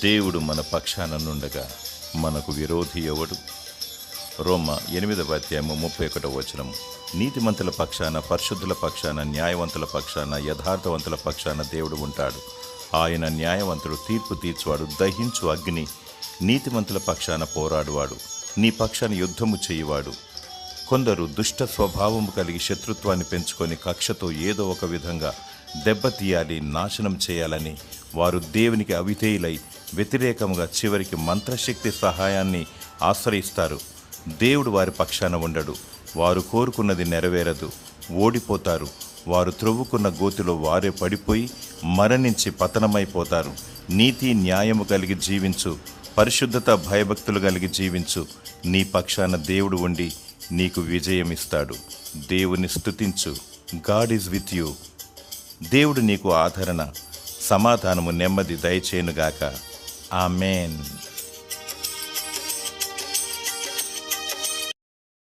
దేవుడు మన పక్షాన నుండగా మనకు విరోధి ఎవడు? రోమ 8:31 నీతిమంతుల పక్షాన, పరిశుద్ధుల పక్షాన, న్యాయవంతుల పక్షాన, యథార్థవంతుల పక్షాన దేవుడు ఉంటాడు. ఆయన న్యాయవంతుడు, తీర్పు తీర్చువాడు, దహించు అగ్ని. నీతిమంతుల పక్షాన పోరాడువాడు, నీ పక్షాన యుద్ధము చేయువాడు. కొందరు దుష్ట స్వభావము కలిగి శత్రుత్వాన్ని పెంచుకొని కక్షతో ఏదో ఒక విధంగా దెబ్బతీయాలి, నాశనం చేయాలని వారు దేవునికి అవిధేయులై వ్యతిరేకంగా చివరికి మంత్రశక్తి సహాయాన్ని ఆశ్రయిస్తారు. దేవుడు వారి పక్షాన ఉండడు. వారు కోరుకున్నది నెరవేరదు, ఓడిపోతారు. వారు త్రవ్వుకున్న గోతిలో వారే పడిపోయి మరణించి పతనమైపోతారు. నీతి న్యాయము కలిగి జీవించు, పరిశుద్ధత భయభక్తులు కలిగి జీవించు. నీ పక్షాన దేవుడు ఉండి నీకు విజయమిస్తాడు. దేవుని స్తుతించు. God is with you. దేవుడు నీకు ఆదరణ, సమాధానము, నెమ్మది దయచేయునుగాక. ఆమేన్.